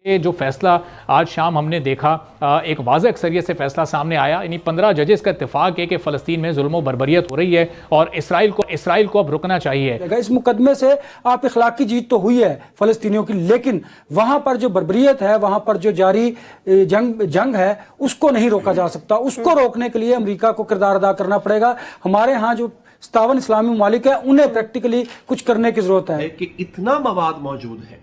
ये जो फैसला आज शाम हमने देखा, एक वाज़ेह अक्सरियत से फैसला सामने आया। यानी 15 जजेस का इत्तेफाक है कि फ़लस्तीन में जुल्म बर्बरियत हो रही है और इसराइल को अब रुकना चाहिए। इस मुकदमे से आप इखलाकी जीत तो हुई है फ़लस्तीनियों की, लेकिन वहां पर जो बर्बरियत है, वहां पर जो जारी जंग है, उसको नहीं रोका जा सकता। उसको रोकने के लिए अमेरिका को किरदार अदा करना पड़ेगा। हमारे यहाँ जो 57 इस्लामी ममालिक है, उन्हें प्रैक्टिकली कुछ करने की जरूरत है कि इतना मवाद मौजूद है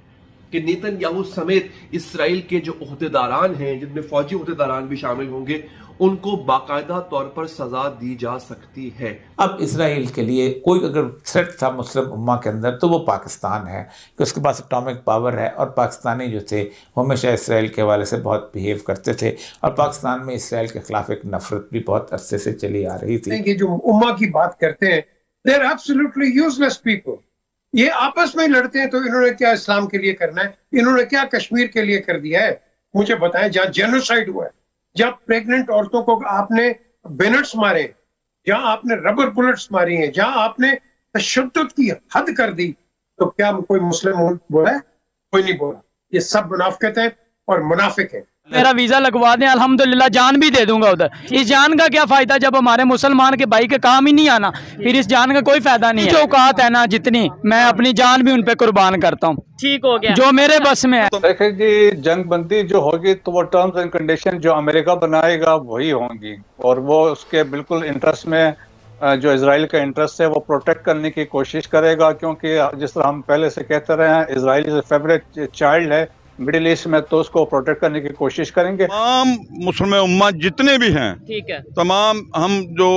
कि नेतन्याहू समेत इसराइल के जो ओहदेदारान हैं, जिनमें फौजी ओहदेदारान भी शामिल होंगे, उनको बाकायदा तौर पर सजा दी जा सकती है। अब इसराइल के लिए कोई अगर थ्रेट था मुस्लिम उम्मा के अंदर तो वो पाकिस्तान है कि उसके पास एटॉमिक पावर है, और पाकिस्तानी जो थे वो हमेशा इसराइल के हवाले से बहुत बिहेव करते थे, और पाकिस्तान में इसराइल के खिलाफ एक नफरत भी बहुत अरसे से चली आ रही थी। ये जो उम्मा की बात करते हैं, they are absolutely useless people. ये आपस में लड़ते हैं, तो इन्होंने क्या इस्लाम के लिए करना है? इन्होंने क्या कश्मीर के लिए कर दिया है? मुझे बताएं। जहाँ जेनोसाइड हुआ है, जहाँ प्रेग्नेंट औरतों को आपने बेनेट्स मारे, जहाँ आपने रबर बुलेट्स मारी हैं, जहाँ आपने तशद्दुद की हद कर दी, तो क्या कोई मुस्लिम बोला है? कोई नहीं बोला। ये सब मुनाफिकत है और मुनाफिक है। मेरा वीजा लगवा दें, अल्हम्दुलिल्लाह जान भी दे दूंगा उधर। इस जान का क्या फायदा जब हमारे मुसलमान के भाई के काम ही नहीं आना? फिर इस जान का कोई फायदा नहीं है। जो औकात है ना, जितनी मैं अपनी जान भी उन पे कुर्बान करता हूँ। ठीक हो गया, जो मेरे बस में है। तो देखें जी, जंग बंदी जो होगी तो वो टर्म्स एंड कंडीशन जो अमेरिका बनाएगा वही होंगी, और वो उसके बिल्कुल इंटरेस्ट में जो इजराइल का इंटरेस्ट है वो प्रोटेक्ट करने की कोशिश करेगा। क्योंकि जिस तरह हम पहले से कहते रहे हैं, Israel is a favourite child है मिडिल ईस्ट में, तो उसको प्रोटेक्ट करने की कोशिश करेंगे। तमाम मुस्लिम उम्मा जितने भी हैं, ठीक है, तमाम हम जो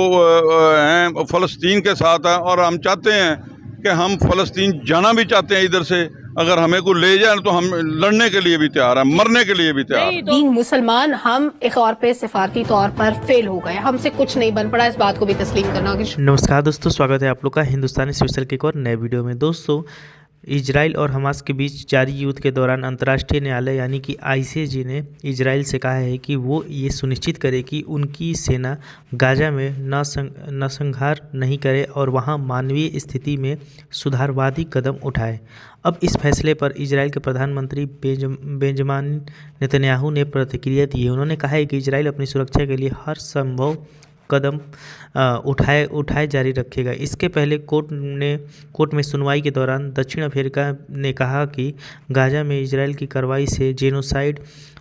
हैं फ़लस्तीन के साथ हैं, और हम चाहते हैं कि हम फ़लस्तीन जाना भी चाहते हैं इधर से। अगर हमें को ले जाए तो हम लड़ने के लिए भी तैयार हैं, मरने के लिए भी तैयार हैं। बीइंग मुसलमान हम एक तौर पे सिफारती तौर पर फेल हो गए, हमसे कुछ नहीं बन पड़ा। इस बात को भी तस्लीम करना होगा। नमस्कार दोस्तों, स्वागत है आप लोग का हिंदुस्तानी स्पेशल के एक और नए वीडियो में। दोस्तों, इजराइल और हमास के बीच जारी युद्ध के दौरान अंतर्राष्ट्रीय न्यायालय यानी कि आईसीजे ने इजराइल से कहा है कि वो ये सुनिश्चित करे कि उनकी सेना गाजा में नरसंहार नहीं करे और वहाँ मानवीय स्थिति में सुधारवादी कदम उठाए। अब इस फैसले पर इजराइल के प्रधानमंत्री बेंजामिन नेतन्याहू ने प्रतिक्रिया दी है। उन्होंने कहा है कि इजराइल अपनी सुरक्षा के लिए हर संभव कदम उठाए जारी रखेगा। इसके पहले कोर्ट में सुनवाई के दौरान दक्षिण अफ्रीका ने कहा कि गाजा में इजराइल की कार्रवाई से जेनोसाइड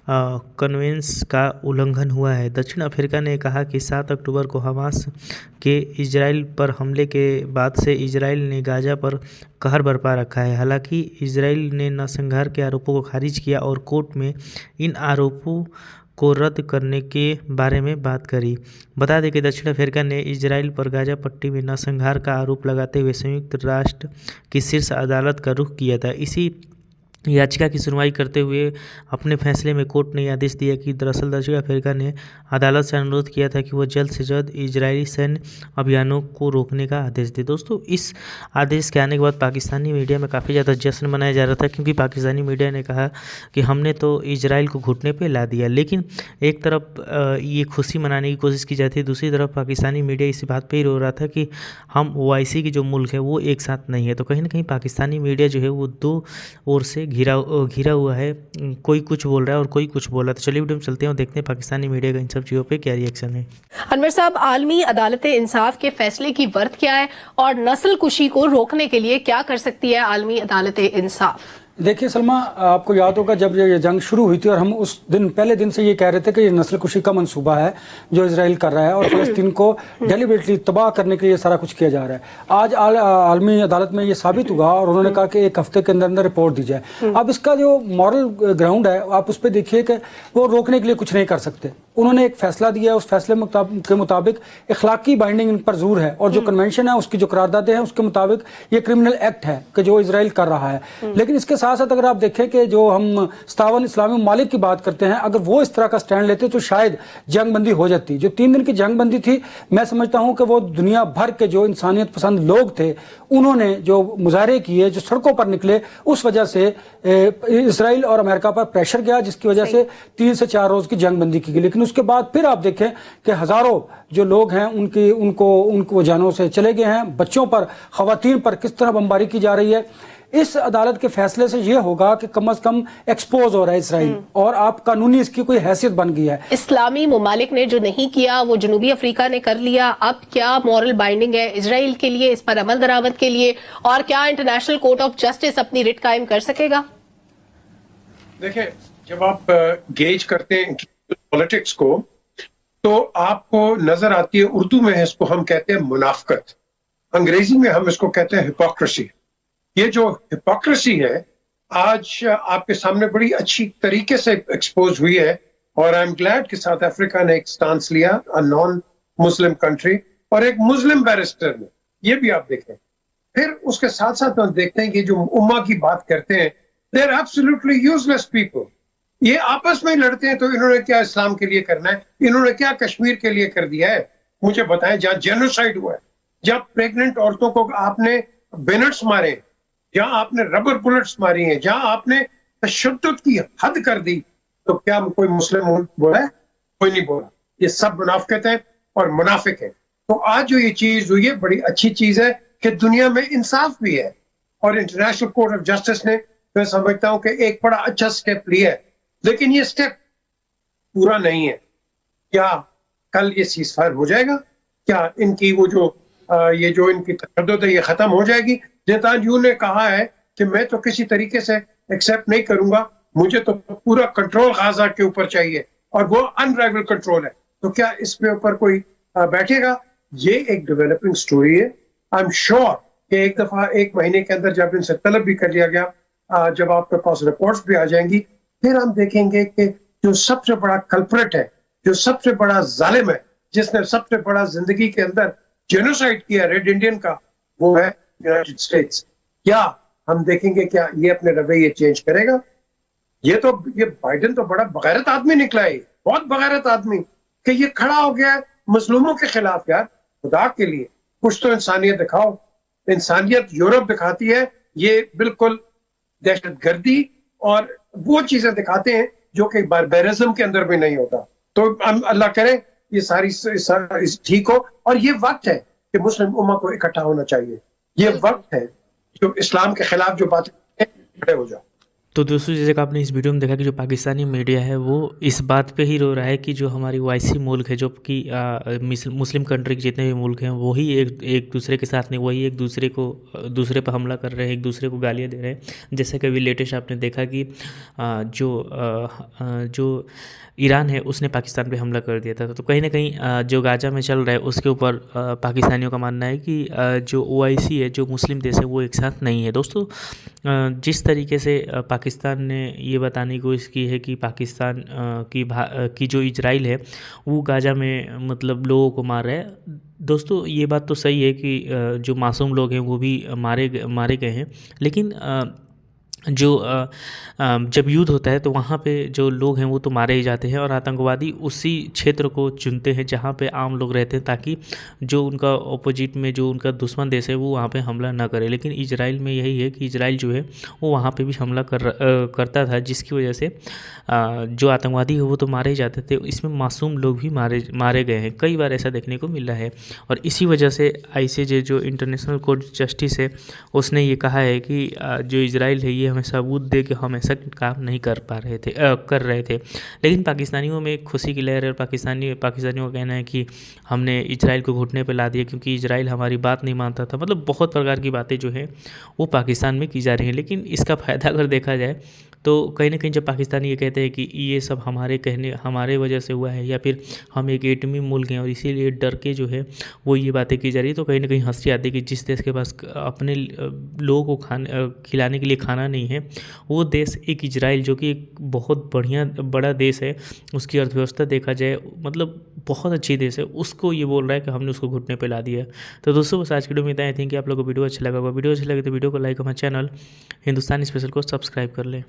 कन्वेंशन का उल्लंघन हुआ है। दक्षिण अफ्रीका ने कहा कि 7 अक्टूबर को हमास के इजराइल पर हमले के बाद से इजराइल ने गाजा पर कहर बरपा रखा है। हालांकि इजराइल ने नरसंहार के आरोपों को खारिज किया और कोर्ट में इन आरोपों को रद्द करने के बारे में बात करी। बता दें कि दक्षिण अफ्रीका ने इजराइल पर गाजा पट्टी में नरसंहार का आरोप लगाते हुए संयुक्त राष्ट्र की शीर्ष अदालत का रुख किया था। इसी याचिका की सुनवाई करते हुए अपने फैसले में कोर्ट ने आदेश दिया कि दरअसल दक्षिण अफ्रीका ने अदालत से अनुरोध किया था कि वह जल्द से जल्द इजरायली सैन्य अभियानों को रोकने का आदेश दे। दोस्तों, इस आदेश के आने के बाद पाकिस्तानी मीडिया में काफ़ी ज़्यादा जश्न मनाया जा रहा था, क्योंकि पाकिस्तानी मीडिया ने कहा कि हमने तो इजराइल को घुटने पर ला दिया। लेकिन एक तरफ ये खुशी मनाने की कोशिश की जाती है, दूसरी तरफ पाकिस्तानी मीडिया इसी बात पर ही रो रहा था कि हम OIC की जो मुल्क है वो एक साथ नहीं है। तो कहीं ना कहीं पाकिस्तानी मीडिया जो है वो दो ओर से घिरा हुआ है, कोई कुछ बोल रहा है और कोई कुछ बोल रहा है। तो चलिए वीडियो में चलते हैं और देखते हैं पाकिस्तानी मीडिया का इन सब चीज़ों पे क्या रिएक्शन है। अनवर साहब, आलमी अदालत इंसाफ के फैसले की वर्थ क्या है और नस्ल कुशी को रोकने के लिए क्या कर सकती है आलमी अदालत इंसाफ? देखिए सलमा, आपको याद होगा जब ये जंग शुरू हुई थी और हम उस दिन पहले दिन से ये कह रहे थे कि ये नस्ल कुशी का मंसूबा है जो इजराइल कर रहा है और फ़लस्तीन को डेलिबरेटली तबाह करने के लिए सारा कुछ किया जा रहा है। आज आलमी अदालत में ये साबित हुआ और उन्होंने कहा कि 1 हफ्ते के अंदर अंदर रिपोर्ट दी जाए। अब इसका जो मॉरल ग्राउंड है आप उस पर देखिए कि वो रोकने के लिए कुछ नहीं कर सकते। उन्होंने एक फैसला दिया, उस फैसले के मुताबिक इखलाकी बाइंडिंग इन पर ज़रूर है, और जो कन्वेंशन है उसकी जो करारदादें हैं उसके मुताबिक ये क्रिमिनल एक्ट है कि जो इजराइल कर रहा है। लेकिन इसके साथ साथ अगर आप देखें कि जो हम 57 इस्लामी ममालिक की बात करते हैं, अगर वो इस तरह का स्टैंड लेते तो शायद जंग बंदी हो जाती। जो 3 दिन की जंग बंदी थी, मैं समझता हूं कि वो दुनिया भर के जो इंसानियत पसंद लोग थे उन्होंने जो मुजाहरे किए, जो सड़कों पर निकले, उस वजह से इसराइल और अमेरिका पर प्रेशर गया, जिसकी वजह से 3 से 4 रोज की जंग बंदी की गई। लेकिन उसके बाद फिर आप देखें कि हजारों जो लोग हैं उनको जानों से चले गए हैं। बच्चों पर, खवातीन पर किस तरह बमबारी की जा रही है। इस अदालत के फैसले से ये होगा कि कम से कम एक्सपोज हो रहा है इसराइल और आप कानूनी इसकी कोई हैसियत बन गई है। इस्लामी ममालिक ने जो नहीं किया वो जनूबी अफ्रीका ने कर लिया, अब क्या मॉरल बाइंडिंग है इजराइल के लिए इस पर अमल दरामद के लिए, और क्या इंटरनेशनल कोर्ट ऑफ जस्टिस अपनी रिट कायम कर सकेगा? देखिए, जब आप गेज करते हैं पॉलिटिक्स को तो आपको नजर आती है, उर्दू में इसको हम कहते हैं मुनाफकत, अंग्रेजी में हम इसको कहते हैं हिपोक्रेसी। ये जो हिपोक्रेसी है आज आपके सामने बड़ी अच्छी तरीके से एक्सपोज हुई है, और आई एम ग्लैड कि साउथ अफ्रीका ने एक स्टांस लिया, अ नॉन मुस्लिम कंट्री, और एक मुस्लिम बैरिस्टर ने, ये भी आप देखें। फिर उसके साथ साथ हम देखते हैं कि जो उम्मा की बात करते हैं, they are absolutely useless people. ये आपस में लड़ते हैं तो इन्होंने क्या इस्लाम के लिए करना है, इन्होंने क्या कश्मीर के लिए कर दिया है, मुझे बताएं। जहां जेनोसाइड हुआ है, जहां प्रेग्नेंट औरतों को आपने बेनेट्स मारे, जहां आपने रबर बुलेट्स मारी हैं, जहां आपने तशद्दुद की हद कर दी, तो क्या कोई मुस्लिम बोला है? कोई नहीं बोला। ये सब मुनाफिकत है और मुनाफिक है। तो आज जो ये चीज हुई है बड़ी अच्छी चीज है कि दुनिया में इंसाफ भी है, और इंटरनेशनल कोर्ट ऑफ जस्टिस ने, मैं समझता हूं कि एक बड़ा अच्छा स्टेप लिया है, लेकिन ये स्टेप पूरा नहीं है। क्या कल ये सीजफायर हो जाएगा? क्या इनकी वो जो ये जो इनकी तशद्दुद है ये खत्म हो जाएगी? नेतान्याहू ने कहा है कि मैं तो किसी तरीके से एक्सेप्ट नहीं करूंगा, मुझे तो पूरा कंट्रोल गाजा के ऊपर चाहिए, और वो अनराइवल कंट्रोल है। तो क्या इसके ऊपर कोई बैठेगा? ये एक डेवलपिंग स्टोरी है। आई एम श्योर कि एक दफा 1 महीने के अंदर जब इनसे तलब भी कर लिया गया, जब आपके पास रिपोर्ट्स भी आ जाएंगी, फिर हम देखेंगे कि जो सबसे बड़ा कल्प्रेट है, जो सबसे बड़ा जालिम है, जिसने सबसे बड़ा जिंदगी के अंदर जेनोसाइड किया रेड इंडियन का, वो है यूनाइटेड स्टेट्स। क्या हम देखेंगे क्या ये अपने रवैये चेंज करेगा? ये बाइडेन तो बड़ा बगैरत आदमी निकला है, बहुत बगैरत आदमी, कि ये खड़ा हो गया मजलूमों के खिलाफ। यार खुदा के लिए कुछ तो इंसानियत दिखाओ। इंसानियत यूरोप दिखाती है, ये बिल्कुल दहशतगर्दी और वो चीजें दिखाते हैं जो कि बारबेरिज्म के अंदर भी नहीं होता। तो अल्लाह करे ये सारी ठीक हो, और ये वक्त है कि मुस्लिम उम्मा को इकट्ठा होना चाहिए। ये वक्त है जो इस्लाम के खिलाफ जो बातें खड़े हो जाओ। तो दोस्तों, जैसे कि आपने इस वीडियो में देखा कि जो पाकिस्तानी मीडिया है वो इस बात पे ही रो रहा है कि जो हमारी ओआईसी मुल्क है, जो कि मुस्लिम कंट्री के जितने भी मुल्क हैं, वही एक दूसरे के साथ नहीं, वही एक दूसरे पर हमला कर रहे हैं, एक दूसरे को गालियाँ दे रहे हैं। जैसे कि अभी लेटेस्ट आपने देखा कि जो ईरान है उसने पाकिस्तान पे हमला कर दिया था। तो कहीं ना कहीं जो गाजा में चल रहा है उसके ऊपर पाकिस्तानियों का मानना है कि जो ओआईसी है, जो मुस्लिम देश है, वो एक साथ नहीं है। दोस्तों, जिस तरीके से पाकिस्तान ने ये बताने की कोशिश की है कि पाकिस्तान की जो इजराइल है वो गाजा में मतलब लोगों को मार रहा है। दोस्तों, ये बात तो सही है कि जो मासूम लोग हैं वो भी मारे गए हैं, लेकिन जब युद्ध होता है तो वहाँ पे जो लोग हैं वो तो मारे ही जाते हैं, और आतंकवादी उसी क्षेत्र को चुनते हैं जहाँ पे आम लोग रहते हैं, ताकि जो उनका ऑपोजिट में जो उनका दुश्मन देश है वो वहाँ पे हमला ना करे। लेकिन इजराइल में यही है कि इजराइल जो है वो वहाँ पे भी हमला करता था, जिसकी वजह से जो आतंकवादी है वो तो मारे ही जाते थे, इसमें मासूम लोग भी मारे गए हैं। कई बार ऐसा देखने को मिल रहा है, और इसी वजह से ICJ जो इंटरनेशनल कोर्ट जस्टिस है उसने ये कहा है कि जो इजराइल है ये हमें सबूत दे कि हम ऐसा काम नहीं कर रहे थे। लेकिन पाकिस्तानियों में खुशी की लहर है, और पाकिस्तानियों का कहना है कि हमने इजराइल को घुटने पर ला दिया क्योंकि इजराइल हमारी बात नहीं मानता था। मतलब बहुत प्रकार की बातें जो हैं वो पाकिस्तान में की जा रही हैं। लेकिन इसका फ़ायदा अगर देखा जाए तो कहीं ना कहीं जब पाकिस्तानी ये कहते हैं कि ये सब हमारे वजह से हुआ है, या फिर हम एक एटमी मुल्क हैं और इसीलिए डर के जो है वो ये बातें की जा रही है, तो कहीं ना कहीं हंसी आती है कि जिस देश के पास अपने लोगों को खिलाने के लिए खाना नहीं है, वो देश एक इजराइल जो कि एक बहुत बड़ा देश है, उसकी अर्थव्यवस्था देखा जाए मतलब बहुत अच्छी देश है, उसको ये बोल रहा है कि हमने उसको घुटने पे ला दिया। तो दोस्तों, बस आज की वीडियो में इतना ही। थिंक कि आप लोगों को वीडियो अच्छा लगा होगा। वीडियो अच्छा लगे तो वीडियो को लाइक, हमारे चैनल हिंदुस्तानी स्पेशल को सब्सक्राइब कर लें।